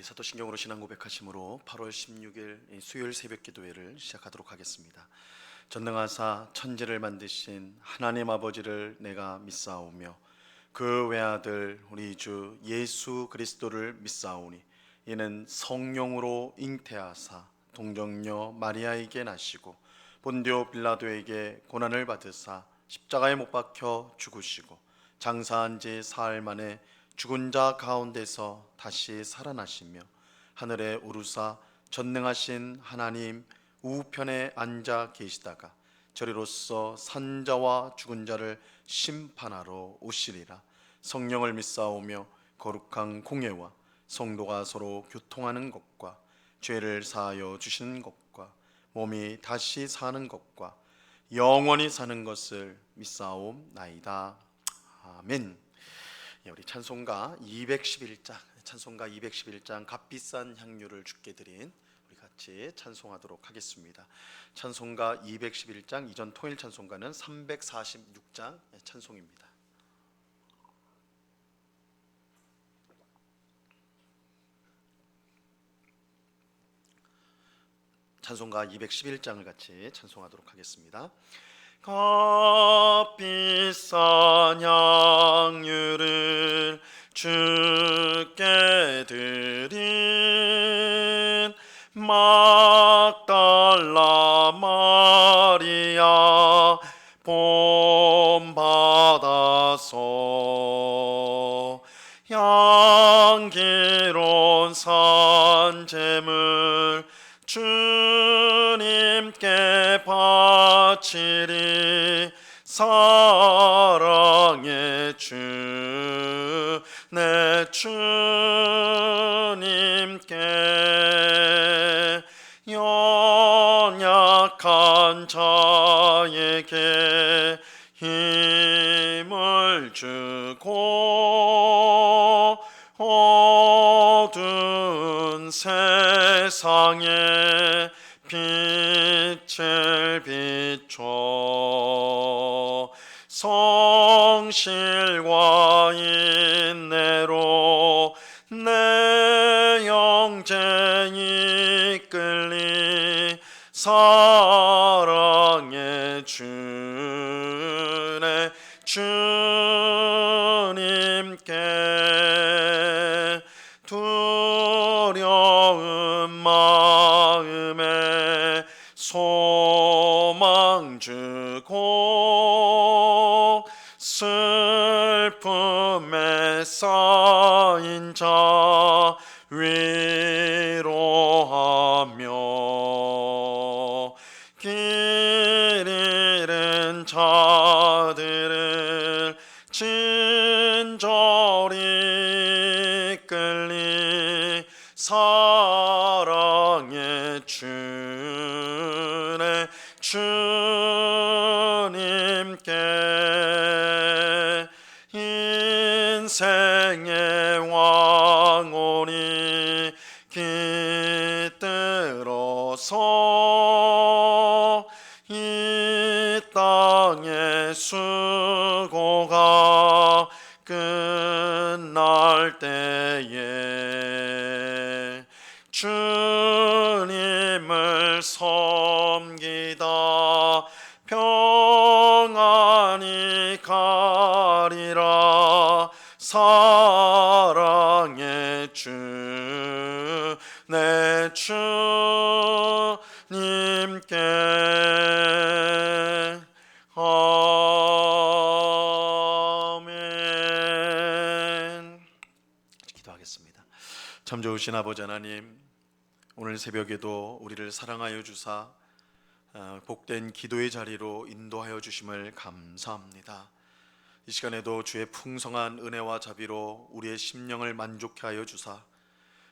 사도신경으로 신앙 고백하심으로 8월 16일 수요일 새벽 기도회를 시작하도록 하겠습니다. 전능하사 천지를 만드신 하나님 아버지를 내가 믿사오며 그 외아들 우리 주 예수 그리스도를 믿사오니 이는 성령으로 잉태하사 동정녀 마리아에게 나시고 본디오 빌라도에게 고난을 받으사 십자가에 못 박혀 죽으시고 장사한 지 사흘 만에 죽은 자 가운데서 다시 살아나시며 하늘에 오르사 전능하신 하나님 우편에 앉아 계시다가 저리로서 산 자와 죽은 자를 심판하러 오시리라. 성령을 믿사오며 거룩한 공예와 성도가 서로 교통하는 것과 죄를 사하여 주시는 것과 몸이 다시 사는 것과 영원히 사는 것을 믿사옵나이다. 아멘. 우리 찬송가 211장 값비싼 향유를 주께 드린 우리 같이 찬송하도록 하겠습니다. 찬송가 211장, 이전 통일 찬송가는 346장 찬송입니다. 찬송가 211장을 같이 찬송하도록 하겠습니다. 값비싼 향유를 주께 드린 막달라 마리아 본받아서 향기로운 산제물 주님께 바치리. 사랑의 주 내 주님께 연약한 자에게 힘을 주고 어두운 세상에 빛을 비춰 성실과 인내로 내 영쟁이 이끌리. 사랑의 주내 주님께 두려운 마음에 소망 주고 슬픔에 쌓인 자 위로하며 길 잃은 자들을 친절히 이끌리. 사랑의 주내 주님께 인생의 왕혼이 깃들어서 이 땅의 수고가 끝날 때에 주님을 섬기다 평안히 가리라. 사랑의 주 내 주님께 아멘. 기도하겠습니다. 참 좋으신 아버지 하나님, 오늘 새벽에도 우리를 사랑하여 주사 복된 기도의 자리로 인도하여 주심을 감사합니다. 이 시간에도 주의 풍성한 은혜와 자비로 우리의 심령을 만족케 하여 주사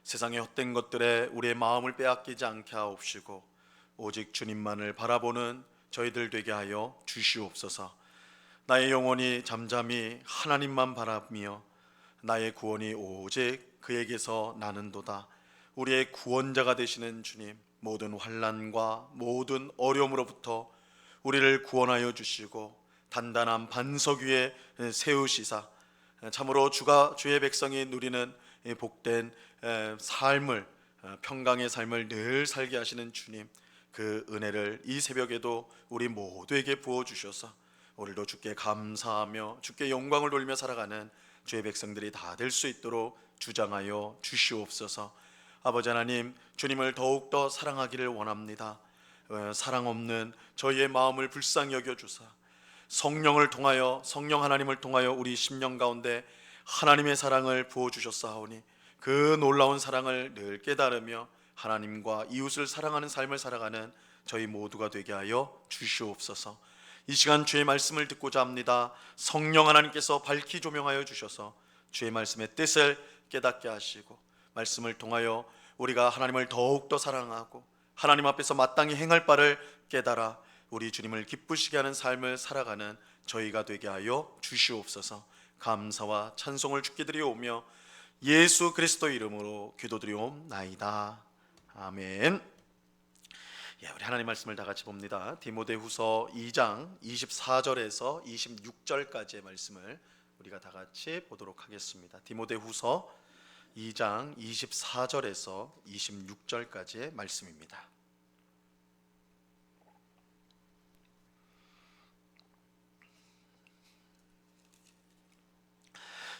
세상의 헛된 것들에 우리의 마음을 빼앗기지 않게 하옵시고 오직 주님만을 바라보는 저희들 되게 하여 주시옵소서. 나의 영혼이 잠잠히 하나님만 바라며 나의 구원이 오직 그에게서 나는도다. 우리의 구원자가 되시는 주님, 모든 환난과 모든 어려움으로부터 우리를 구원하여 주시고 단단한 반석 위에 세우시사 참으로 주가 주의 백성이 누리는 이 복된 삶을, 평강의 삶을 늘 살게 하시는 주님, 그 은혜를 이 새벽에도 우리 모두에게 부어주셔서 오늘도 주께 감사하며 주께 영광을 돌리며 살아가는 주의 백성들이 다 될 수 있도록 주장하여 주시옵소서. 아버지 하나님, 주님을 더욱더 사랑하기를 원합니다. 사랑 없는 저희의 마음을 불쌍히 여겨주사 성령을 통하여, 성령 하나님을 통하여 우리 심령 가운데 하나님의 사랑을 부어주셨사오니 그 놀라운 사랑을 늘 깨달으며 하나님과 이웃을 사랑하는 삶을 살아가는 저희 모두가 되게 하여 주시옵소서. 이 시간 주의 말씀을 듣고자 합니다. 성령 하나님께서 밝히 조명하여 주셔서 주의 말씀의 뜻을 깨닫게 하시고 말씀을 통하여 우리가 하나님을 더욱더 사랑하고 하나님 앞에서 마땅히 행할 바를 깨달아 우리 주님을 기쁘시게 하는 삶을 살아가는 저희가 되게 하여 주시옵소서. 감사와 찬송을 주께 드리오며 예수 그리스도 이름으로 기도드리옵나이다. 아멘. 우리 하나님 말씀을 다 같이 봅니다. 디모데후서 2장 24절에서 26절까지의 말씀을 우리가 다 같이 보도록 하겠습니다. 디모데후서 2장 24절에서 26절까지의 말씀입니다.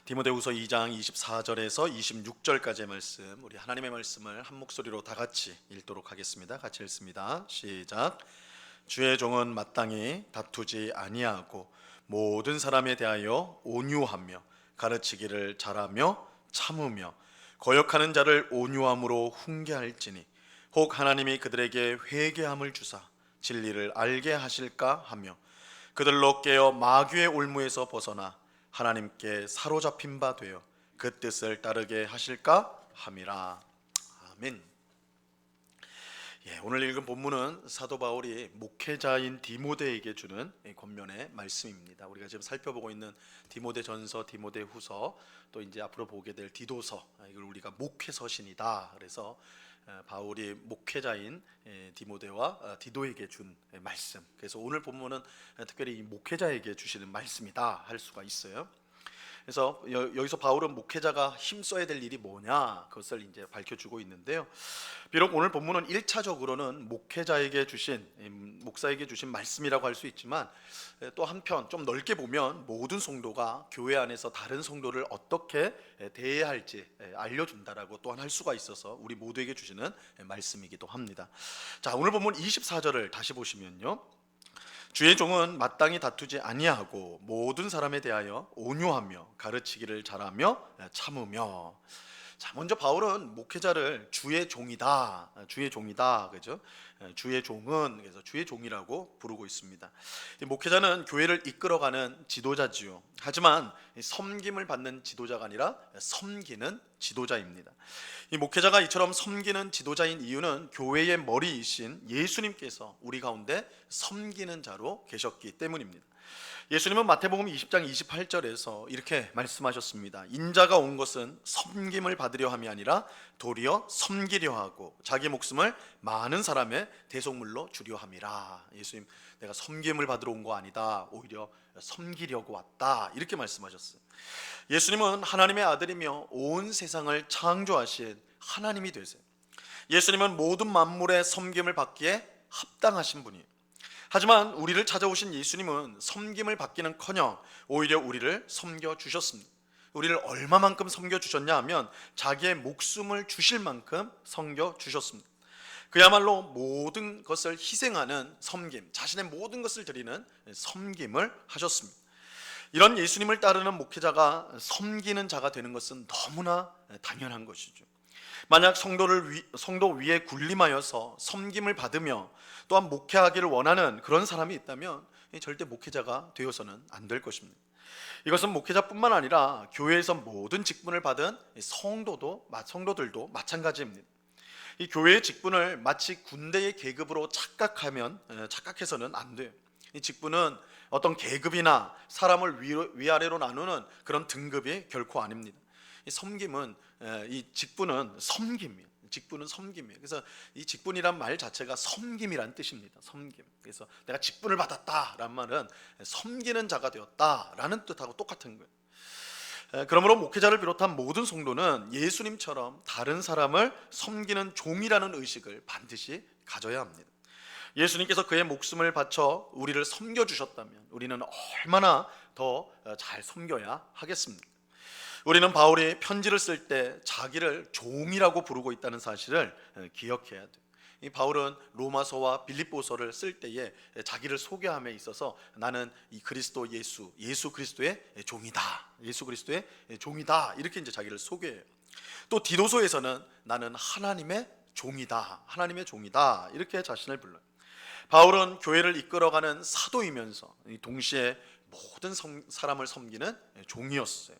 디모데후서 2장 24절에서 26절까지의 말씀, 우리 하나님의 말씀을 한 목소리로 다 같이 읽도록 하겠습니다. 같이 읽습니다. 시작. 주의 종은 마땅히 다투지 아니하고 모든 사람에 대하여 온유하며 가르치기를 잘하며 참으며 거역하는 자를 온유함으로 훈계할지니 혹 하나님이 그들에게 회개함을 주사 진리를 알게 하실까 하며 그들로 깨어 마귀의 올무에서 벗어나 하나님께 사로잡힌 바 되어 그 뜻을 따르게 하실까 함이라. 아멘. 오늘 읽은 본문은 사도 바울이 목회자인 디모데에게 주는 권면의 말씀입니다. 우리가 지금 살펴보고 있는 디모데전서, 디모데후서, 또 이제 앞으로 보게 될 디도서, 이걸 우리가 목회서신이다. 그래서 바울이 목회자인 디모데와 디도에게 준 말씀. 그래서 오늘 본문은 특별히 이 목회자에게 주시는 말씀이다 할 수가 있어요. 그래서 여기서 바울은 목회자가 힘써야 될 일이 뭐냐, 그것을 이제 밝혀주고 있는데요. 비록 오늘 본문은 1차적으로는 목회자에게 주신, 목사에게 주신 말씀이라고 할 수 있지만 또 한편 좀 넓게 보면 모든 성도가 교회 안에서 다른 성도를 어떻게 대해야 할지 알려준다라고 또한 할 수가 있어서 우리 모두에게 주시는 말씀이기도 합니다. 자, 오늘 본문 24절을 다시 보시면요, 주의 종은 마땅히 다투지 아니하고 모든 사람에 대하여 온유하며 가르치기를 잘하며 참으며. 자, 먼저 바울은 목회자를 주의 종이다, 주의 종이다, 그죠? 주의 종은, 그래서 주의 종이라고 부르고 있습니다. 이 목회자는 교회를 이끌어가는 지도자지요. 하지만 섬김을 받는 지도자가 아니라 섬기는 지도자입니다. 이 목회자가 이처럼 섬기는 지도자인 이유는 교회의 머리이신 예수님께서 우리 가운데 섬기는 자로 계셨기 때문입니다. 예수님은 마태복음 20장 28절에서 이렇게 말씀하셨습니다. 인자가 온 것은 섬김을 받으려 함이 아니라 도리어 섬기려 하고 자기 목숨을 많은 사람의 대속물로 주려 함이라. 예수님, 내가 섬김을 받으러 온 거 아니다, 오히려 섬기려고 왔다, 이렇게 말씀하셨어요. 예수님은 하나님의 아들이며 온 세상을 창조하신 하나님이 되세요. 예수님은 모든 만물의 섬김을 받기에 합당하신 분이에요. 하지만 우리를 찾아오신 예수님은 섬김을 받기는커녕 오히려 우리를 섬겨주셨습니다. 우리를 얼마만큼 섬겨주셨냐 하면 자기의 목숨을 주실 만큼 섬겨주셨습니다. 그야말로 모든 것을 희생하는 섬김, 자신의 모든 것을 드리는 섬김을 하셨습니다. 이런 예수님을 따르는 목회자가 섬기는 자가 되는 것은 너무나 당연한 것이죠. 만약 성도 위에 군림하여서 섬김을 받으며 또한 목회하기를 원하는 그런 사람이 있다면 절대 목회자가 되어서는 안 될 것입니다. 이것은 목회자뿐만 아니라 교회에서 모든 직분을 받은 성도들도 마찬가지입니다. 이 교회의 직분을 마치 군대의 계급으로 착각해서는 안 돼요. 이 직분은 어떤 계급이나 사람을 위아래로 나누는 그런 등급이 결코 아닙니다. 이 섬김은, 이 직분은 섬김이에요. 직분은 섬김이에요. 그래서 이 직분이란 말 자체가 섬김이란 뜻입니다. 섬김. 그래서 내가 직분을 받았다라는 말은 섬기는 자가 되었다라는 뜻하고 똑같은 거예요. 그러므로 목회자를 비롯한 모든 성도는 예수님처럼 다른 사람을 섬기는 종이라는 의식을 반드시 가져야 합니다. 예수님께서 그의 목숨을 바쳐 우리를 섬겨주셨다면 우리는 얼마나 더 잘 섬겨야 하겠습니까? 우리는 바울이 편지를 쓸 때 자기를 종이라고 부르고 있다는 사실을 기억해야 돼요. 이 바울은 로마서와 빌립보서를 쓸 때에 자기를 소개함에 있어서 나는 이 그리스도 예수 그리스도의 종이다. 예수 그리스도의 종이다. 이렇게 이제 자기를 소개해요. 또 디도서에서는 나는 하나님의 종이다. 하나님의 종이다. 이렇게 자신을 불러요. 바울은 교회를 이끌어가는 사도이면서 동시에 모든 사람을 섬기는 종이었어요.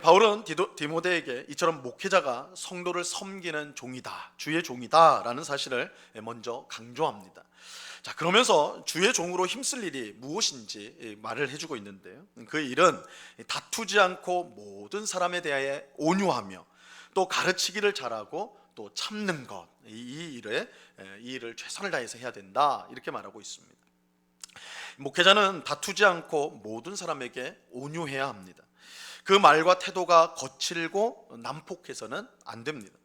바울은 디모데에게 이처럼 목회자가 성도를 섬기는 종이다, 주의 종이다라는 사실을 먼저 강조합니다. 자, 그러면서 주의 종으로 힘쓸 일이 무엇인지 말을 해주고 있는데요. 그 일은 다투지 않고 모든 사람에 대하여 온유하며 또 가르치기를 잘하고 또 참는 것, 이 일을 최선을 다해서 해야 된다, 이렇게 말하고 있습니다. 목회자는 다투지 않고 모든 사람에게 온유해야 합니다. 그 말과 태도가 거칠고 난폭해서는 안 됩니다.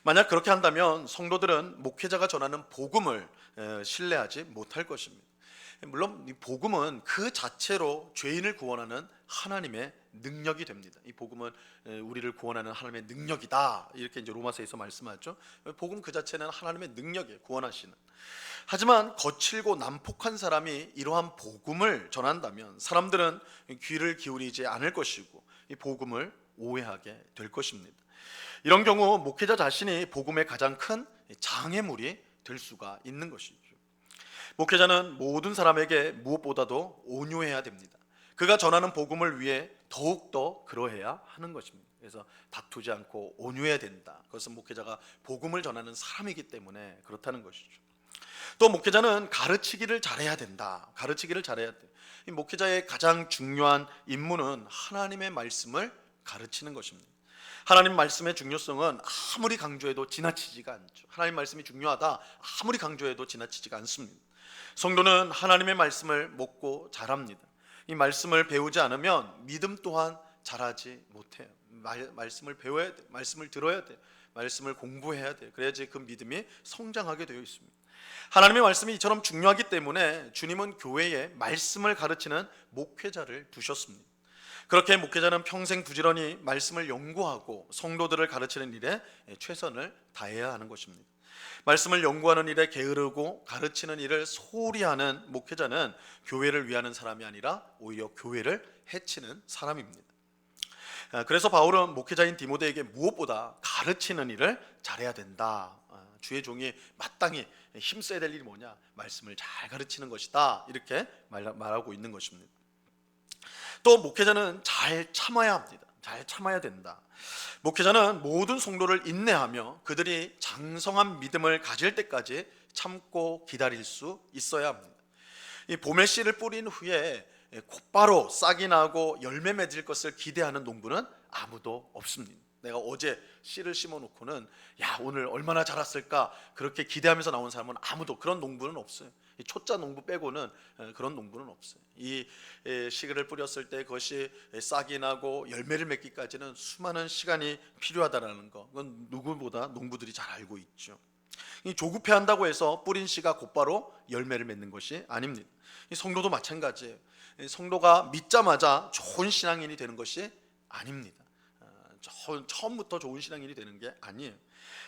만약 그렇게 한다면 성도들은 목회자가 전하는 복음을 신뢰하지 못할 것입니다. 물론 이 복음은 그 자체로 죄인을 구원하는 하나님의 능력이 됩니다. 이 복음은 우리를 구원하는 하나님의 능력이다, 이렇게 이제 로마서에서 말씀하죠. 복음 그 자체는 하나님의 능력이에요, 구원하시는. 하지만 거칠고 난폭한 사람이 이러한 복음을 전한다면 사람들은 귀를 기울이지 않을 것이고 이 복음을 오해하게 될 것입니다. 이런 경우 목회자 자신이 복음의 가장 큰 장애물이 될 수가 있는 것이죠. 목회자는 모든 사람에게 무엇보다도 온유해야 됩니다. 그가 전하는 복음을 위해 더욱더 그러해야 하는 것입니다. 그래서 다투지 않고 온유해야 된다. 그것은 목회자가 복음을 전하는 사람이기 때문에 그렇다는 것이죠. 또 목회자는 가르치기를 잘해야 된다. 가르치기를 잘해야 돼. 이 목회자의 가장 중요한 임무는 하나님의 말씀을 가르치는 것입니다. 하나님 말씀의 중요성은 아무리 강조해도 지나치지가 않죠. 하나님 말씀이 중요하다 아무리 강조해도 지나치지가 않습니다. 성도는 하나님의 말씀을 먹고 자랍니다. 이 말씀을 배우지 않으면 믿음 또한 자라지 못해요. 말씀을 배워야 돼, 말씀을 들어야 돼, 말씀을 공부해야 돼. 그래야지 그 믿음이 성장하게 되어 있습니다. 하나님의 말씀이 이처럼 중요하기 때문에 주님은 교회에 말씀을 가르치는 목회자를 두셨습니다. 그렇게 목회자는 평생 부지런히 말씀을 연구하고 성도들을 가르치는 일에 최선을 다해야 하는 것입니다. 말씀을 연구하는 일에 게으르고 가르치는 일을 소홀히 하는 목회자는 교회를 위하는 사람이 아니라 오히려 교회를 해치는 사람입니다. 그래서 바울은 목회자인 디모데에게 무엇보다 가르치는 일을 잘해야 된다. 주의 종이 마땅히 힘써야 될 일이 뭐냐? 말씀을 잘 가르치는 것이다. 이렇게 말하고 있는 것입니다. 또 목회자는 잘 참아야 합니다. 잘 참아야 된다. 목회자는 모든 성도를 인내하며 그들이 장성한 믿음을 가질 때까지 참고 기다릴 수 있어야 합니다. 이 봄에 씨를 뿌린 후에 곧바로 싹이 나고 열매 맺을 것을 기대하는 농부는 아무도 없습니다. 내가 어제 씨를 심어놓고는 야 오늘 얼마나 자랐을까 그렇게 기대하면서 나온 사람은 아무도, 그런 농부는 없어요. 이 초짜 농부 빼고는 그런 농부는 없어요. 이 씨를 뿌렸을 때 그것이 싹이 나고 열매를 맺기까지는 수많은 시간이 필요하다는 거, 그건 누구보다 농부들이 잘 알고 있죠. 이 조급해한다고 해서 뿌린 씨가 곧바로 열매를 맺는 것이 아닙니다. 이 성도도 마찬가지예요. 성도가 믿자마자 좋은 신앙인이 되는 것이 아닙니다. 처음부터 좋은 신앙인이 되는 게 아니에요.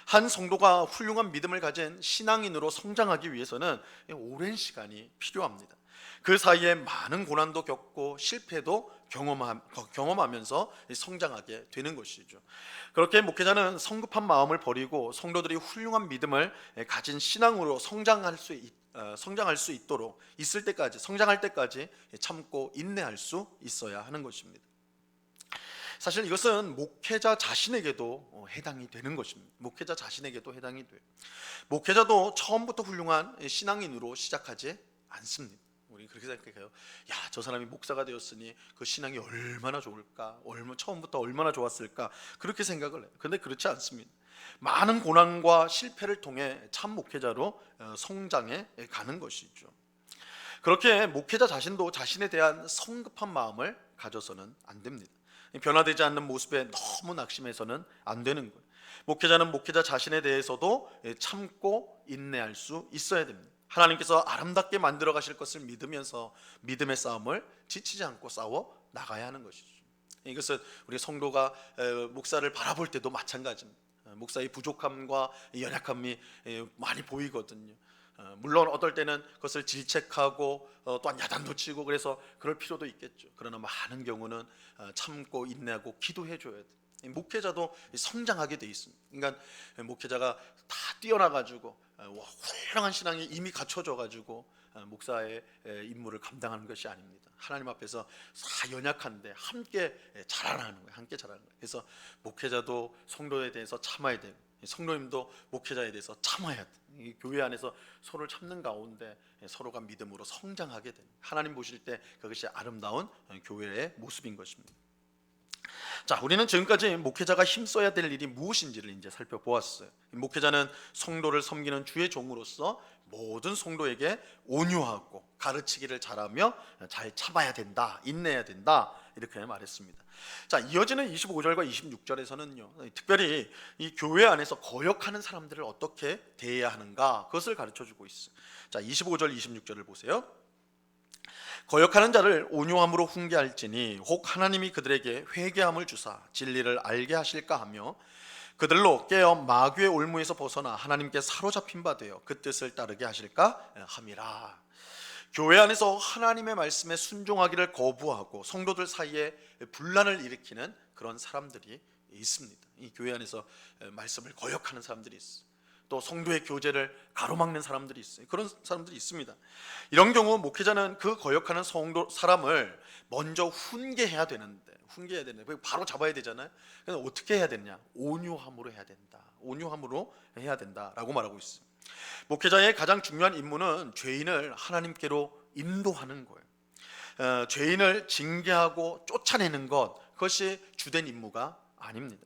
한 성도가 훌륭한 믿음을 가진 신앙인으로 성장하기 위해서는 오랜 시간이 필요합니다. 그 사이에 많은 고난도 겪고 실패도 경험하면서 성장하게 되는 것이죠. 그렇게 목회자는 성급한 마음을 버리고 성도들이 훌륭한 믿음을 가진 신앙으로 성장할 수 있도록 성장할 때까지 참고 인내할 수 있어야 하는 것입니다. 사실 이것은 목회자 자신에게도 해당이 되는 것입니다. 목회자 자신에게도 해당이 돼요. 목회자도 처음부터 훌륭한 신앙인으로 시작하지 않습니다. 우리 그렇게 생각해요. 야, 저 사람이 목사가 되었으니 그 신앙이 얼마나 좋을까, 처음부터 얼마나 좋았을까, 그렇게 생각을 해요. 그런데 그렇지 않습니다. 많은 고난과 실패를 통해 참 목회자로 성장해 가는 것이죠. 그렇게 목회자 자신도 자신에 대한 성급한 마음을 가져서는 안 됩니다. 변화되지 않는 모습에 너무 낙심해서는 안 되는 거예요. 목회자는 목회자 자신에 대해서도 참고 인내할 수 있어야 됩니다. 하나님께서 아름답게 만들어 가실 것을 믿으면서 믿음의 싸움을 지치지 않고 싸워 나가야 하는 것이죠. 이것은 우리 성도가 목사를 바라볼 때도 마찬가지입니다. 목사의 부족함과 연약함이 많이 보이거든요. 물론 어떨 때는 그것을 질책하고 또한 야단도 치고 그래서 그럴 필요도 있겠죠. 그러나 많은 경우는 참고 인내하고 기도해 줘야 돼요. 목회자도 성장하게 돼 있습니다. 그러니까 목회자가 다 뛰어나가지고 훌륭한 신앙이 이미 갖춰져가지고 목사의 임무를 감당하는 것이 아닙니다. 하나님 앞에서 다 연약한데 함께 자라나는 거예요. 함께 자라는 거예요. 그래서 목회자도 성도에 대해서 참아야 되고 성도님도 목회자에 대해서 참아야 돼요. 이 교회 안에서 서로를 참는 가운데 서로가 믿음으로 성장하게 됩니다. 하나님 보실 때 그것이 아름다운 교회의 모습인 것입니다. 자, 우리는 지금까지 목회자가 힘써야 될 일이 무엇인지를 이제 살펴보았어요. 목회자는 성도를 섬기는 주의 종으로서 모든 성도에게 온유하고 가르치기를 잘하며 잘 참아야 된다, 인내해야 된다, 이렇게 말했습니다. 자, 이어지는 25절과 26절에서는요, 특별히 이 교회 안에서 거역하는 사람들을 어떻게 대해야 하는가, 그것을 가르쳐주고 있어요. 자, 25절, 26절을 보세요. 거역하는 자를 온유함으로 훈계할지니 혹 하나님이 그들에게 회개함을 주사 진리를 알게 하실까 하며 그들로 깨어 마귀의 올무에서 벗어나 하나님께 사로잡힌 바 되어 그 뜻을 따르게 하실까 함이라. 교회 안에서 하나님의 말씀에 순종하기를 거부하고 성도들 사이에 분란을 일으키는 그런 사람들이 있습니다. 이 교회 안에서 말씀을 거역하는 사람들이 있어요. 또 성도의 교제를 가로막는 사람들이 있어요. 그런 사람들이 있습니다. 이런 경우 목회자는 그 거역하는 성도 사람을 먼저 훈계해야 되는데 바로 잡아야 되잖아요. 그래서 어떻게 해야 되냐? 온유함으로 해야 된다. 온유함으로 해야 된다라고 말하고 있어요. 목회자의 가장 중요한 임무는 죄인을 하나님께로 인도하는 거예요. 죄인을 징계하고 쫓아내는 것, 그것이 주된 임무가 아닙니다.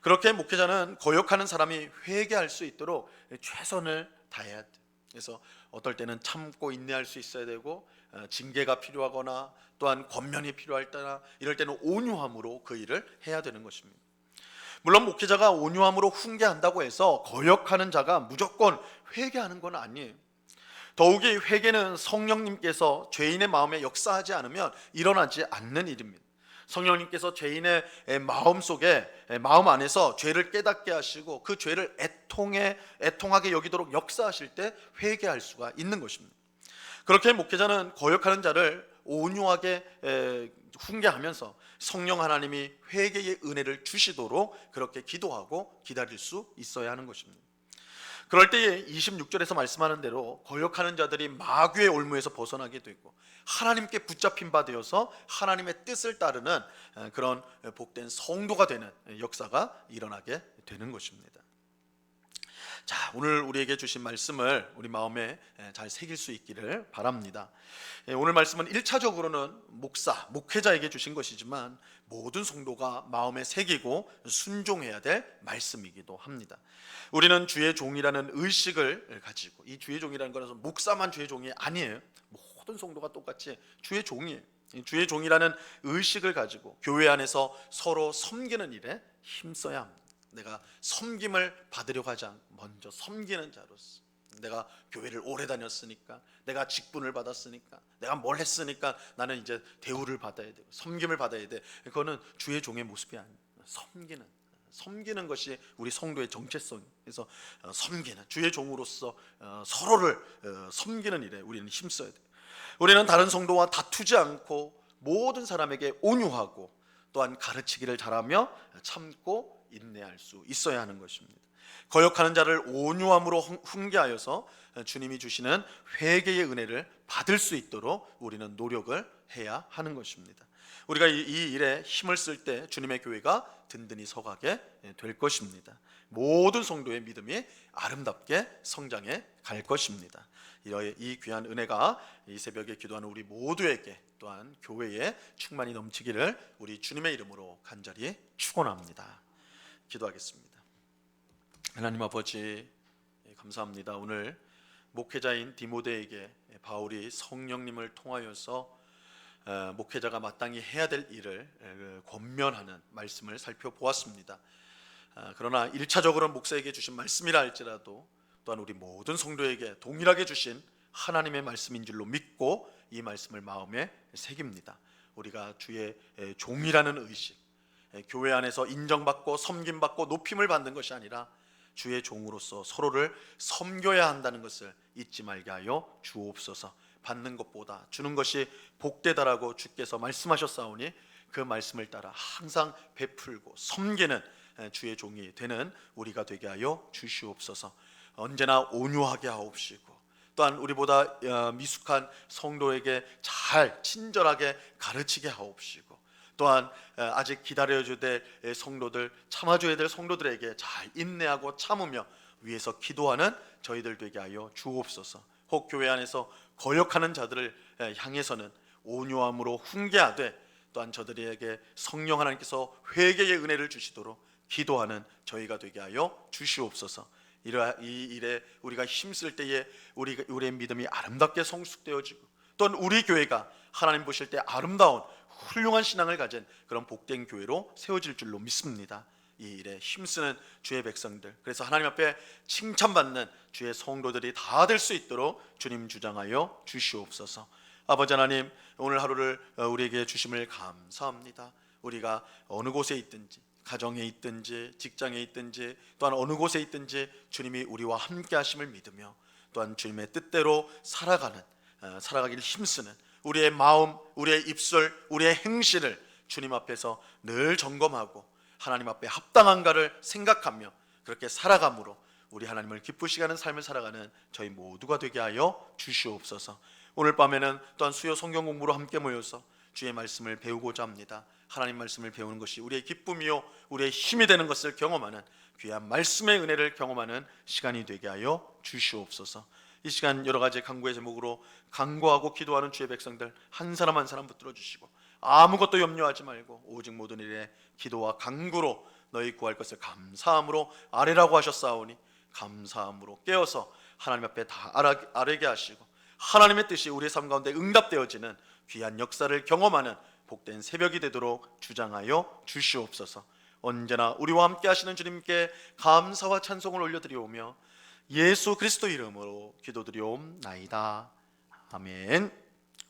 그렇게 목회자는 거역하는 사람이 회개할 수 있도록 최선을 다해야 돼요. 그래서 어떨 때는 참고 인내할 수 있어야 되고 징계가 필요하거나 또한 권면이 필요할 때나 이럴 때는 온유함으로 그 일을 해야 되는 것입니다. 물론 목회자가 온유함으로 훈계한다고 해서 거역하는 자가 무조건 회개하는 건 아니에요. 더욱이 회개는 성령님께서 죄인의 마음에 역사하지 않으면 일어나지 않는 일입니다. 성령님께서 죄인의 마음 안에서 죄를 깨닫게 하시고 그 죄를 애통하게 여기도록 역사하실 때 회개할 수가 있는 것입니다. 그렇게 목회자는 거역하는 자를 온유하게 훈계하면서 성령 하나님이 회개의 은혜를 주시도록 그렇게 기도하고 기다릴 수 있어야 하는 것입니다. 그럴 때에 26절에서 말씀하는 대로 거역하는 자들이 마귀의 올무에서 벗어나게 되고 하나님께 붙잡힌 바 되어서 하나님의 뜻을 따르는 그런 복된 성도가 되는 역사가 일어나게 되는 것입니다. 자, 오늘 우리에게 주신 말씀을 우리 마음에 잘 새길 수 있기를 바랍니다. 오늘 말씀은 1차적으로는 목회자에게 주신 것이지만 모든 성도가 마음에 새기고 순종해야 될 말씀이기도 합니다. 우리는 주의 종이라는 의식을 가지고, 이 주의 종이라는 것은 목사만 주의 종이 아니에요. 모든 성도가 똑같이 주의 종이에요. 주의 종이라는 의식을 가지고 교회 안에서 서로 섬기는 일에 힘써야 합니다. 내가 섬김을 받으려고 하지 않고 먼저 섬기는 자로서, 내가 교회를 오래 다녔으니까, 내가 직분을 받았으니까, 내가 뭘 했으니까 나는 이제 대우를 받아야 되고 섬김을 받아야 돼. 그거는 주의 종의 모습이 아닙니다. 섬기는 것이 우리 성도의 정체성. 그래서 섬기는 주의 종으로서 서로를 섬기는 일에 우리는 힘써야 돼요. 우리는 다른 성도와 다투지 않고 모든 사람에게 온유하고 또한 가르치기를 잘하며 참고 인내할 수 있어야 하는 것입니다. 거역하는 자를 온유함으로 훈계하여서 주님이 주시는 회개의 은혜를 받을 수 있도록 우리는 노력을 해야 하는 것입니다. 우리가 이 일에 힘을 쓸 때 주님의 교회가 든든히 서가게 될 것입니다. 모든 성도의 믿음이 아름답게 성장해 갈 것입니다. 이 귀한 은혜가 이 새벽에 기도하는 우리 모두에게 또한 교회에 충만히 넘치기를 우리 주님의 이름으로 간절히 축원합니다. 기도하겠습니다. 하나님 아버지, 감사합니다. 오늘 목회자인 디모데에게 바울이 성령님을 통하여서 목회자가 마땅히 해야 될 일을 권면하는 말씀을 살펴보았습니다. 그러나 1차적으로 목사에게 주신 말씀이라 할지라도 또한 우리 모든 성도에게 동일하게 주신 하나님의 말씀인 줄로 믿고 이 말씀을 마음에 새깁니다. 우리가 주의 종이라는 의식, 교회 안에서 인정받고 섬김받고 높임을 받는 것이 아니라 주의 종으로서 서로를 섬겨야 한다는 것을 잊지 말게 하여 주옵소서. 받는 것보다 주는 것이 복되다라고 주께서 말씀하셨사오니 그 말씀을 따라 항상 베풀고 섬기는 주의 종이 되는 우리가 되게 하여 주시옵소서. 언제나 온유하게 하옵시고 또한 우리보다 미숙한 성도에게 잘 친절하게 가르치게 하옵시고 또한 아직 기다려줘야 될 성도들, 참아줘야 될 성도들에게 잘 인내하고 참으며 위에서 기도하는 저희들 되게 하여 주옵소서. 혹 교회 안에서 거역하는 자들을 향해서는 온유함으로 훈계하되 또한 저들에게 성령 하나님께서 회개의 은혜를 주시도록 기도하는 저희가 되게 하여 주시옵소서. 이 일에 우리가 힘쓸 때에 우리의 믿음이 아름답게 성숙되어지고 또한 우리 교회가 하나님 보실 때 아름다운 훌륭한 신앙을 가진 그런 복된 교회로 세워질 줄로 믿습니다. 이 일에 힘쓰는 주의 백성들, 그래서 하나님 앞에 칭찬받는 주의 성도들이 다 될 수 있도록 주님 주장하여 주시옵소서. 아버지 하나님, 오늘 하루를 우리에게 주심을 감사합니다. 우리가 어느 곳에 있든지, 가정에 있든지 직장에 있든지 또한 어느 곳에 있든지 주님이 우리와 함께 하심을 믿으며 또한 주님의 뜻대로 살아가길 힘쓰는 우리의 마음, 우리의 입술, 우리의 행실을 주님 앞에서 늘 점검하고 하나님 앞에 합당한가를 생각하며 그렇게 살아감으로 우리 하나님을 기쁘시게 하는 삶을 살아가는 저희 모두가 되게 하여 주시옵소서. 오늘 밤에는 또한 수요 성경 공부로 함께 모여서 주의 말씀을 배우고자 합니다. 하나님 말씀을 배우는 것이 우리의 기쁨이요 우리의 힘이 되는 것을 경험하는 귀한 말씀의 은혜를 경험하는 시간이 되게 하여 주시옵소서. 이 시간 여러 가지 간구의 제목으로 간구하고 기도하는 주의 백성들 한 사람 한 사람 붙들어 주시고 아무것도 염려하지 말고 오직 모든 일에 기도와 간구로 너희 구할 것을 감사함으로 아뢰라고 하셨사오니 감사함으로 깨어서 하나님 앞에 다 아뢰게 하시고 하나님의 뜻이 우리의 삶 가운데 응답되어지는 귀한 역사를 경험하는 복된 새벽이 되도록 주장하여 주시옵소서. 언제나 우리와 함께 하시는 주님께 감사와 찬송을 올려드리오며 예수 그리스도 이름으로 기도드리옵나이다. 아멘.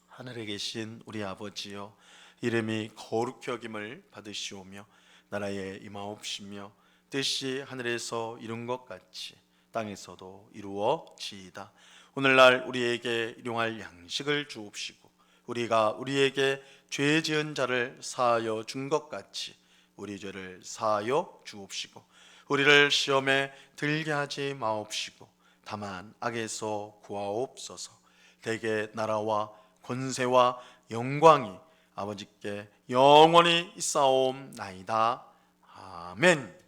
하늘에 계신 우리 아버지여, 이름이 거룩히 여김을 받으시오며 나라에 임하옵시며 뜻이 하늘에서 이룬 것 같이 땅에서도 이루어지이다. 오늘날 우리에게 일용할 양식을 주옵시고 우리가 우리에게 죄 지은 자를 사하여 준 것 같이 우리 죄를 사하여 주옵시고 우리를 시험에 들게 하지 마옵시고 다만 악에서 구하옵소서. 대개 나라와 권세와 영광이 아버지께 영원히 있사옵나이다. 아멘.